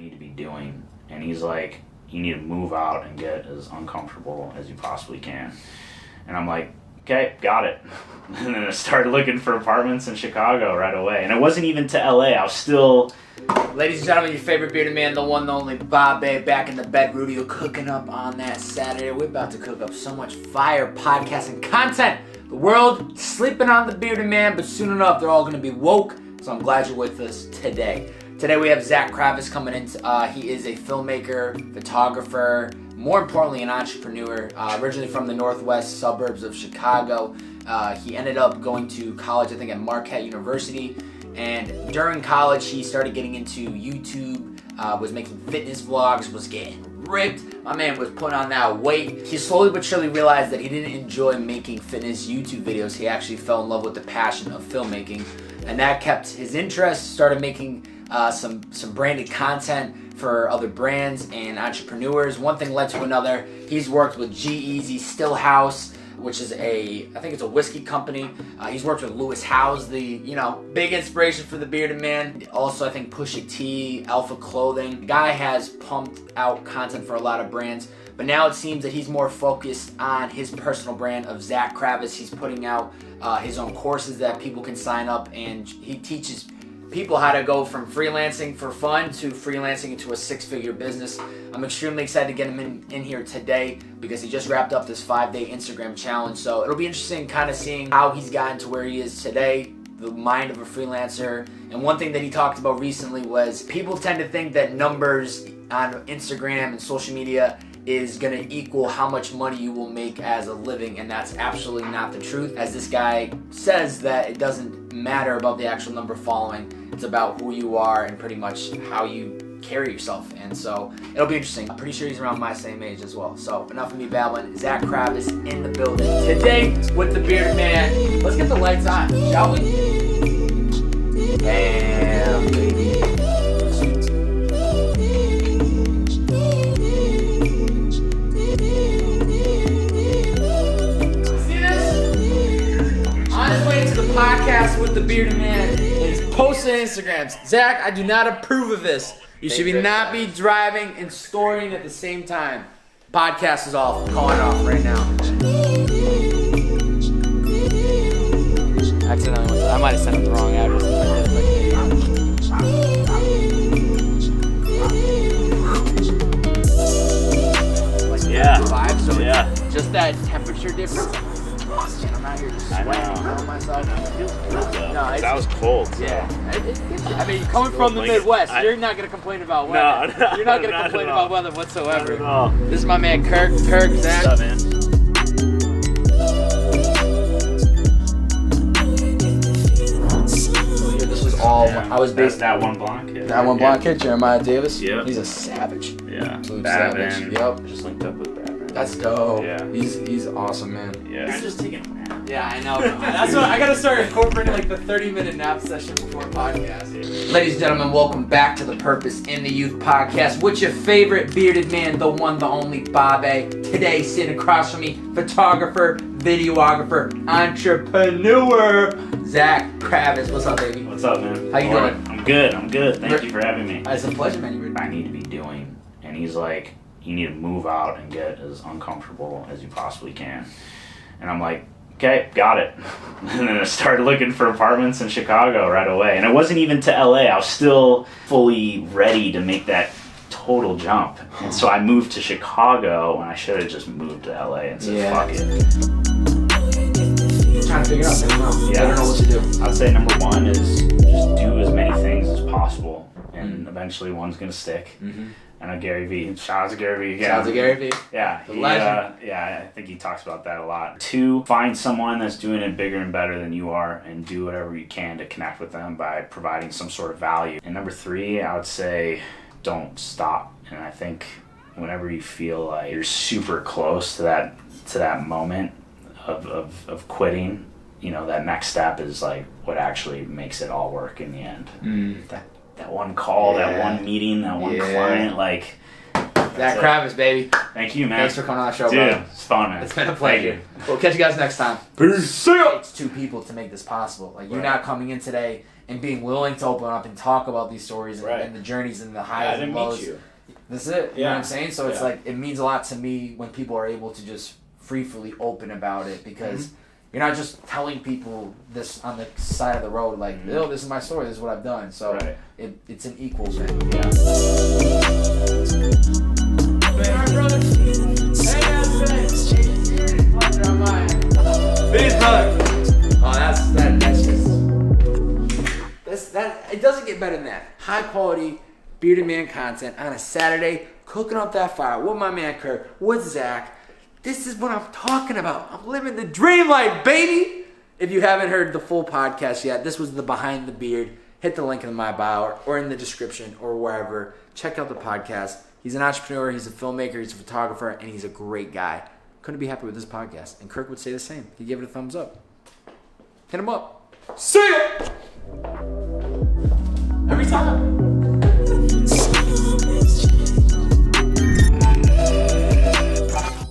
need to be doing. And he's like, you need to move out and get as uncomfortable as you possibly can. And I'm like, okay, got it. And then I started looking for apartments in Chicago right away. And it wasn't even to LA. I was still... Ladies and gentlemen, your favorite bearded man, the one, the only Bobbbaaaay, back in the bed. Rudy cooking up on that Saturday. We're about to cook up so much fire podcasting content. The world sleeping on the bearded man, but soon enough, they're all going to be woke. So I'm glad you're with us today. Today we have Zack Kravits coming in. He is a filmmaker, photographer, more importantly, an entrepreneur. Originally from the northwest suburbs of Chicago. He ended up going to college, I think, at Marquette University. And during college, he started getting into YouTube, was making fitness vlogs, was getting ripped. My man was putting on that weight. He slowly but surely realized that he didn't enjoy making fitness YouTube videos. He actually fell in love with the passion of filmmaking. And that kept his interest, started making some branded content for other brands and entrepreneurs. One thing led to another. He's worked with G-Eazy, Stillhouse, which is I think it's a whiskey company. He's worked with Lewis Howes, the, big inspiration for the bearded man. Also, I think Pusha T, Alpha Clothing. The guy has pumped out content for a lot of brands, but now it seems that he's more focused on his personal brand of Zack Kravits. He's putting out his own courses that people can sign up, and he teaches people how to go from freelancing for fun to freelancing into a six-figure business. I'm extremely excited to get him in here today because he just wrapped up this 5-day Instagram challenge. So it'll be interesting kind of seeing how he's gotten to where he is today, the mind of a freelancer. And one thing that he talked about recently was people tend to think that numbers on Instagram and social media is going to equal how much money you will make as a living, and that's absolutely not the truth. As this guy says, that it doesn't matter about the actual number following. It's about who you are and pretty much how you carry yourself. And so it'll be interesting. I'm pretty sure he's around my same age as well. So enough of me babbling. Zack Kravits in the building today with the bearded man. Let's get the lights on, shall we? Damn, baby. See this? On his way to the podcast with the bearded man. Posting Instagrams. Zack, I do not approve of this. You should not be driving and storing at the same time. Podcast is off. I'm calling it off right now. Accidentally, I might have sent him the wrong address. Yeah. Vibe, so Yeah. just that temperature difference. I'm out here just sweating on myself. That was cold. So. Yeah. I mean, coming from the Midwest, you're not going to complain about weather. No, you're not going to complain about weather whatsoever. Not at all. This is my man Kirk. Kirk, Zack. What's up, man? This was all, I was based that one blonde kid. That one blonde kid, Jeremiah Davis. Yep. He's a savage. Yeah. Absolute Babin. savage. Yep. Just linked up with Babin. That's dope. Yeah. He's awesome, man. Yeah. You're just taking a nap. Yeah, I know. That's what I gotta start incorporating, like the 30-minute nap session before podcast. Ladies and gentlemen, welcome back to the Purpose in the Youth podcast with your favorite bearded man, the one, the only Bobbbaaaay. Today, sitting across from me, photographer, videographer, entrepreneur, Zack Kravits. What's up, baby? What's up, man? How you doing? I'm good. Thank you for having me. It's a pleasure, man. I need to be doing. And he's like, you need to move out and get as uncomfortable as you possibly can. And I'm like, okay, got it. And then I started looking for apartments in Chicago right away. And it wasn't even to LA. I was still fully ready to make that total jump. And so I moved to Chicago when I should have just moved to LA and said, fuck it. I'm trying to figure it out. I don't know. Yeah, I don't know what to do. I'd say number one is just do as many things as possible. And eventually one's going to stick. Mm-hmm. And Gary Vee. Shout out to Gary Vee again. Shout out to Gary Vee. Yeah. The legend. Yeah, I think he talks about that a lot. 2, find someone that's doing it bigger and better than you are and do whatever you can to connect with them by providing some sort of value. And number 3, I would say don't stop. And I think whenever you feel like you're super close to that moment of quitting, that next step is like what actually makes it all work in the end. That one call, that one meeting, that one client, like... Zack Kravits, baby. Thank you, man. Thanks for coming on the show, dude, bro. It's fun, man. It's been a pleasure. We'll catch you guys next time. Peace. It takes 2 people to make this possible. Like, you're not coming in today and being willing to open up and talk about these stories and the journeys and the highs and lows. Meet you. That's it. You know what I'm saying? So it's like, it means a lot to me when people are able to just freely open about it, because you're not just telling people this on the side of the road, like, oh, this is my story, this is what I've done. So it's an equal thing. Yeah. Oh, that's just it doesn't get better than that. High quality bearded man content on a Saturday, cooking up that fire with my man Kirk, with Zach. This is what I'm talking about. I'm living the dream life, baby. If you haven't heard the full podcast yet, this was the Behind the Beard. Hit the link in my bio or in the description or wherever. Check out the podcast. He's an entrepreneur, he's a filmmaker, he's a photographer, and he's a great guy. Couldn't be happy with this podcast. And Kirk would say the same. He'd give it a thumbs up. Hit him up. See ya! Every time.